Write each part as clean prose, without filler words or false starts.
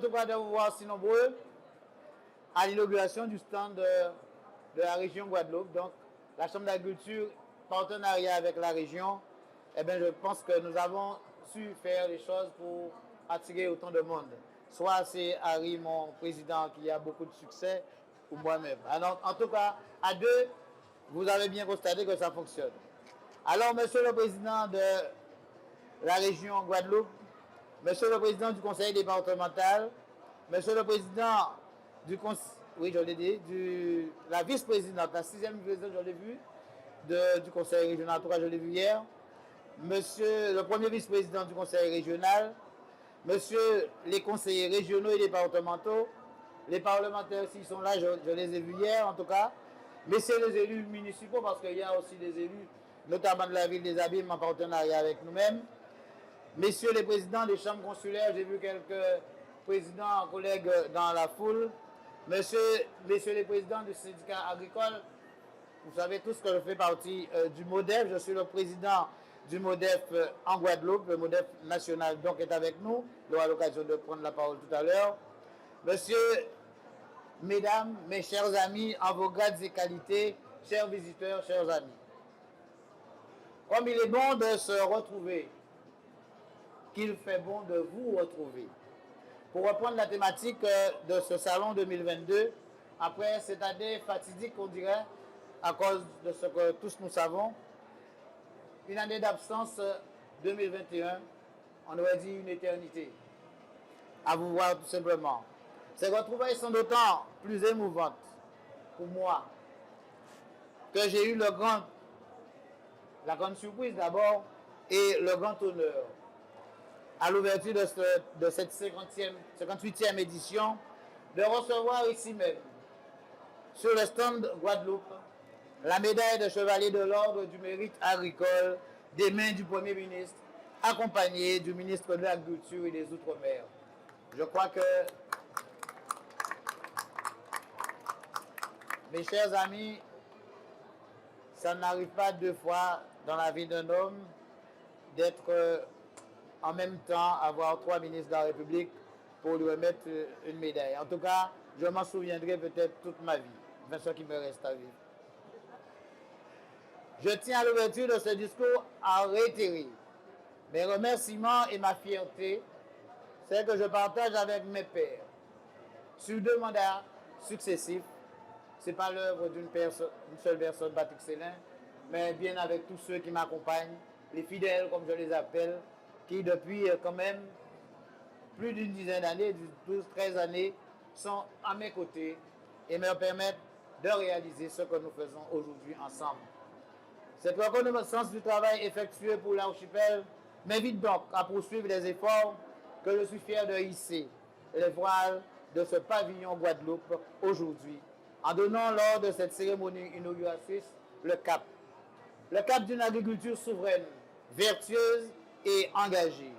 tout cas de vous voir si nombreux à l'inauguration du stand de la région Guadeloupe. Donc, la Chambre d'agriculture, partenariat avec la région, eh bien, je pense que nous avons su faire les choses pour attirer autant de monde. Soit c'est Harry, mon président, qui a beaucoup de succès, ou moi-même. Alors, en tout cas, à deux, vous avez bien constaté que ça fonctionne. Alors, monsieur le président de la région Guadeloupe, monsieur le président du conseil départemental, monsieur le président du conseil, oui, je l'ai dit, la vice-présidente, la 6e vice-présidente, je l'ai vu, du conseil régional, en tout cas, je l'ai vu hier, monsieur le premier vice-président du conseil régional, monsieur les conseillers régionaux et départementaux, les parlementaires s'ils sont là, je les ai vus hier en tout cas, messieurs les élus municipaux, parce qu'il y a aussi des élus, notamment de la ville des Abîmes en partenariat avec nous-mêmes, messieurs les présidents des chambres consulaires, j'ai vu quelques présidents, collègues dans la foule, messieurs les présidents du syndicat agricole, vous savez tous que je fais partie du MODEF, je suis le président du MODEF en Guadeloupe, le MODEF national donc est avec nous, il aura l'occasion de prendre la parole tout à l'heure. Monsieur, mesdames, mes chers amis, en vos grades et qualités, chers visiteurs, chers amis. Comme il est bon de se retrouver, qu'il fait bon de vous retrouver. Pour reprendre la thématique de ce salon 2022, après cette année fatidique, on dirait, à cause de ce que tous nous savons, une année d'absence 2021, on aurait dit une éternité. À vous voir tout simplement. Ces retrouvailles sont d'autant plus émouvantes pour moi que j'ai eu la grande surprise d'abord et le grand honneur à l'ouverture de cette 58e édition de recevoir ici même, sur le stand Guadeloupe, la médaille de chevalier de l'ordre du mérite agricole des mains du Premier ministre, accompagné du ministre de l'Agriculture et des Outre-mer. Je crois que, mes chers amis, ça n'arrive pas 2 fois dans la vie d'un homme d'être en même temps avoir 3 ministres de la République pour lui remettre une médaille. En tout cas, je m'en souviendrai peut-être toute ma vie, enfin ce qui me reste à vivre. Je tiens à l'ouverture de ce discours à réitérer mes remerciements et ma fierté, c'est que je partage avec mes pairs sur 2 mandats successifs. Ce n'est pas l'œuvre d'une seule personne, Patrick Célin, mais bien avec tous ceux qui m'accompagnent, les fidèles comme je les appelle, qui depuis quand même plus d'une dizaine d'années, 12-13 années, sont à mes côtés et me permettent de réaliser ce que nous faisons aujourd'hui ensemble. Cette reconnaissance du travail effectué pour l'archipel m'invite donc à poursuivre les efforts que je suis fier de hisser les voiles de ce pavillon Guadeloupe aujourd'hui, en donnant lors de cette cérémonie inauguratrice le cap. Le cap d'une agriculture souveraine, vertueuse et engagée.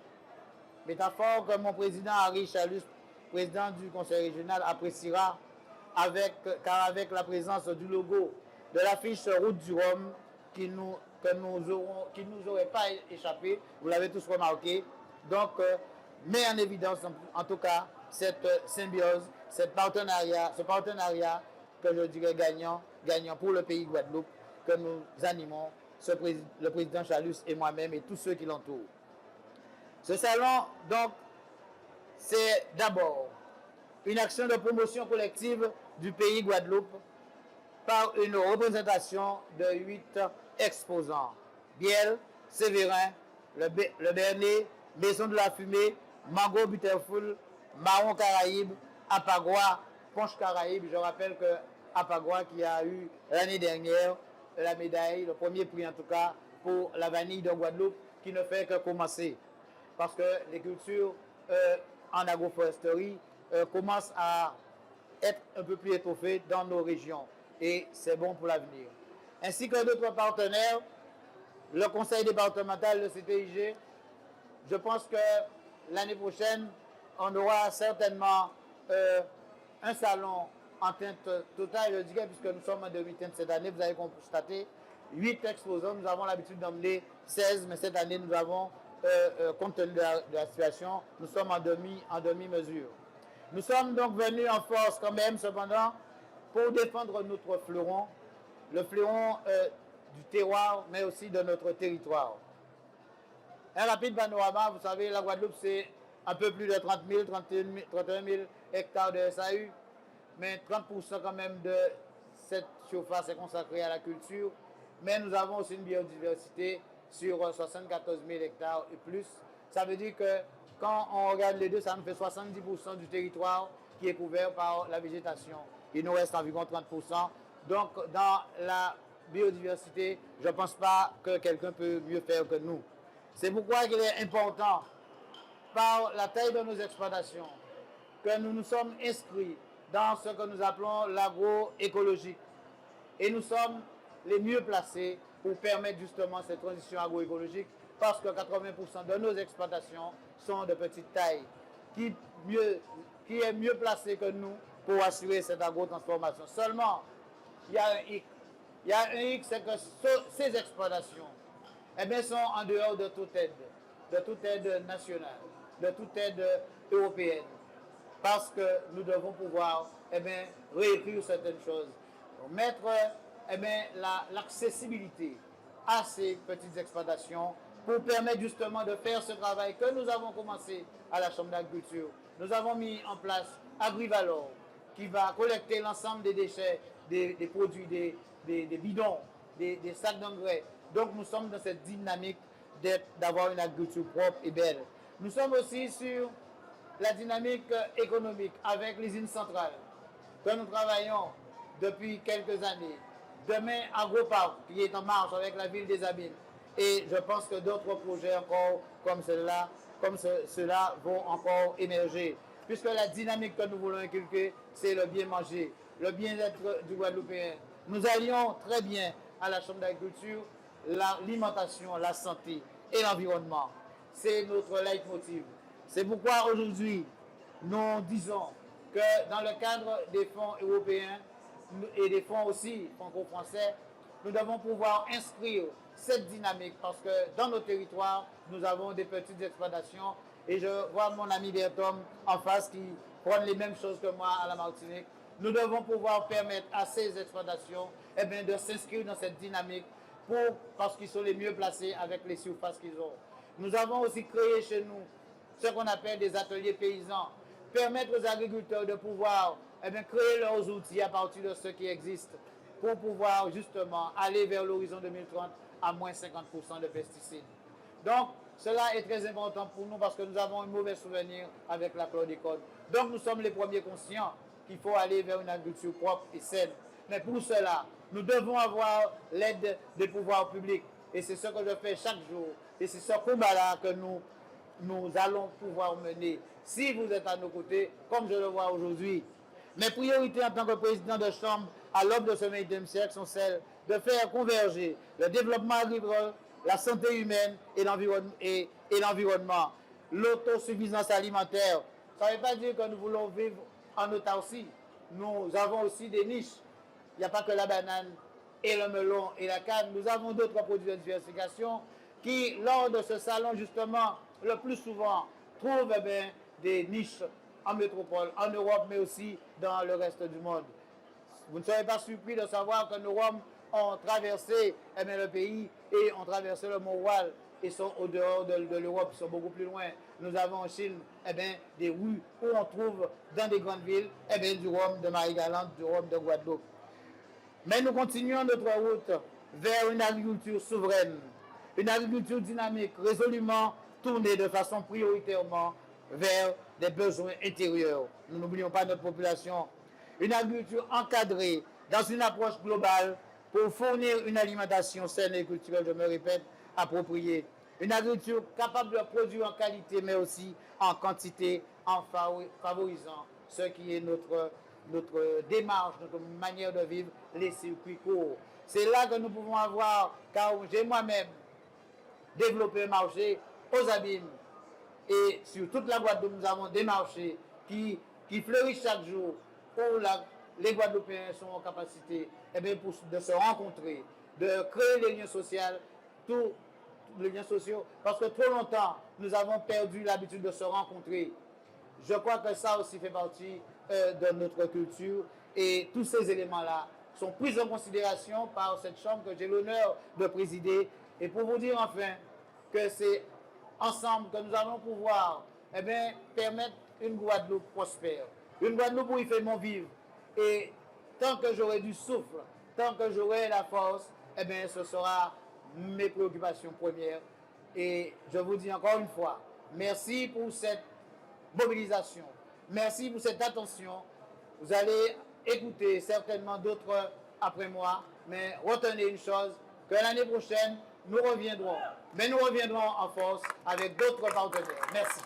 Métaphore que mon président Harry Chalus, président du conseil régional, appréciera car avec la présence du logo de l'affiche Route du Rhum qui nous aurait pas échappé, vous l'avez tous remarqué, donc met en évidence en tout cas cette symbiose, ce partenariat que je dirais gagnant pour le pays Guadeloupe que nous animons, le président Chalus et moi-même et tous ceux qui l'entourent. Ce salon, donc, c'est d'abord une action de promotion collective du pays Guadeloupe par une représentation de 8 exposants. Biel, Sévérin, le Bernet, Maison de la Fumée, Mango Butterful, Marron Caraïbe, Apagua, Ponche Caraïbe. Je rappelle que Apagua qui a eu l'année dernière la médaille, le premier prix en tout cas, pour la vanille de Guadeloupe qui ne fait que commencer. Parce que les cultures en agroforesterie commencent à être un peu plus étoffées dans nos régions. Et c'est bon pour l'avenir. Ainsi que d'autres partenaires, le conseil départemental, le CTIG, je pense que l'année prochaine, on aura certainement un salon en teinte totale, je dirais, puisque nous sommes en demi-teinte cette année, vous avez constaté 8 exposants, nous avons l'habitude d'emmener 16, mais cette année, nous avons, compte tenu de la situation, nous sommes en demi-mesure. Nous sommes donc venus en force quand même, cependant, pour défendre notre fleuron, le fleuron du terroir, mais aussi de notre territoire. Un rapide panorama, vous savez, la Guadeloupe, c'est un peu plus de 30 000, 31 000 hectares de SAU, mais 30% quand même de cette surface est consacrée à la culture. Mais nous avons aussi une biodiversité sur 74 000 hectares et plus. Ça veut dire que quand on regarde les deux, ça nous fait 70% du territoire qui est couvert par la végétation. Il nous reste environ 30%. Donc, dans la biodiversité, je ne pense pas que quelqu'un peut mieux faire que nous. C'est pourquoi il est important, par la taille de nos exploitations, que nous nous sommes inscrits dans ce que nous appelons l'agroécologique. Et nous sommes les mieux placés pour permettre justement cette transition agroécologique parce que 80% de nos exploitations sont de petite taille. Qui est mieux placé que nous pour assurer cette agro-transformation? Seulement, il y a un hic. Il y a un hic, c'est que ces exploitations sont en dehors de toute aide nationale, de toute aide européenne. Parce que nous devons pouvoir réécrire certaines choses, mettre l'accessibilité à ces petites exploitations pour permettre justement de faire ce travail que nous avons commencé à la Chambre d'agriculture. Nous avons mis en place AgriValor qui va collecter l'ensemble des déchets, des produits, des bidons, des sacs d'engrais. Donc nous sommes dans cette dynamique d'avoir une agriculture propre et belle. Nous sommes aussi sur la dynamique économique avec l'usine centrale que nous travaillons depuis quelques années. Demain, AgroPark qui est en marche avec la ville des Abîmes. Et je pense que d'autres projets encore comme cela vont encore émerger. Puisque la dynamique que nous voulons inculquer, c'est le bien manger, le bien-être du Guadeloupéen. Nous allions très bien à la Chambre d'agriculture l'alimentation, la santé et l'environnement. C'est notre leitmotiv. C'est pourquoi aujourd'hui, nous disons que dans le cadre des fonds européens et des fonds aussi franco-français, nous devons pouvoir inscrire cette dynamique parce que dans nos territoires, nous avons des petites exploitations et je vois mon ami Bertom en face qui prend les mêmes choses que moi à la Martinique. Nous devons pouvoir permettre à ces exploitations de s'inscrire dans cette dynamique parce qu'ils sont les mieux placés avec les surfaces qu'ils ont. Nous avons aussi créé chez nous ce qu'on appelle des ateliers paysans, permettre aux agriculteurs de pouvoir créer leurs outils à partir de ce qui existe pour pouvoir justement aller vers l'horizon 2030 à moins 50% de pesticides. Donc, cela est très important pour nous parce que nous avons un mauvais souvenir avec la chlordécone. Donc, nous sommes les premiers conscients qu'il faut aller vers une agriculture propre et saine. Mais pour cela, nous devons avoir l'aide des pouvoirs publics. Et c'est ce que je fais chaque jour. Et c'est ce combat-là que nous allons pouvoir mener si vous êtes à nos côtés, comme je le vois aujourd'hui. Mes priorités en tant que président de chambre à l'aube de ce 20e siècle sont celles de faire converger le développement agricole, la santé humaine et l'environnement, l'autosuffisance alimentaire. Ça ne veut pas dire que nous voulons vivre en autarcie. Nous avons aussi des niches. Il n'y a pas que la banane et le melon et la canne. Nous avons d'autres produits de diversification qui, lors de ce salon, justement, le plus souvent, trouvent des niches en métropole, en Europe, mais aussi dans le reste du monde. Vous ne serez pas surpris de savoir que nos Roms ont traversé le pays et ont traversé le Mont-Royal et sont au dehors de l'Europe, ils sont beaucoup plus loin. Nous avons en Chine des rues où on trouve dans des grandes villes du rhum de Marie-Galante, du rhum de Guadeloupe. Mais nous continuons notre route vers une agriculture souveraine, une agriculture dynamique, résolument tournée de façon prioritairement vers des besoins intérieurs. Nous n'oublions pas notre population. Une agriculture encadrée dans une approche globale pour fournir une alimentation saine et culturelle, je me répète, appropriée. Une agriculture capable de produire en qualité, mais aussi en quantité, en favorisant ce qui est notre démarche, notre manière de vivre, les circuits courts. C'est là que nous pouvons avoir, car j'ai moi-même développé un marché aux Abîmes. Et sur toute la Guadeloupe, nous avons des marchés qui fleurissent chaque jour, où les Guadeloupéens sont en capacité de se rencontrer, de créer les liens sociaux, les liens sociaux, parce que trop longtemps, nous avons perdu l'habitude de se rencontrer. Je crois que ça aussi fait partie de notre culture et tous ces éléments-là sont pris en considération par cette chambre que j'ai l'honneur de présider. Et pour vous dire enfin que c'est ensemble que nous allons pouvoir permettre une Guadeloupe prospère, une Guadeloupe où il fait bon vivre. Et tant que j'aurai du souffle, tant que j'aurai la force, ce sera mes préoccupations premières. Et je vous dis encore une fois, merci pour cette mobilisation. Merci pour cette attention. Vous allez écouter certainement d'autres après moi, mais retenez une chose, que l'année prochaine, nous reviendrons. Mais nous reviendrons en force avec d'autres partenaires. Merci.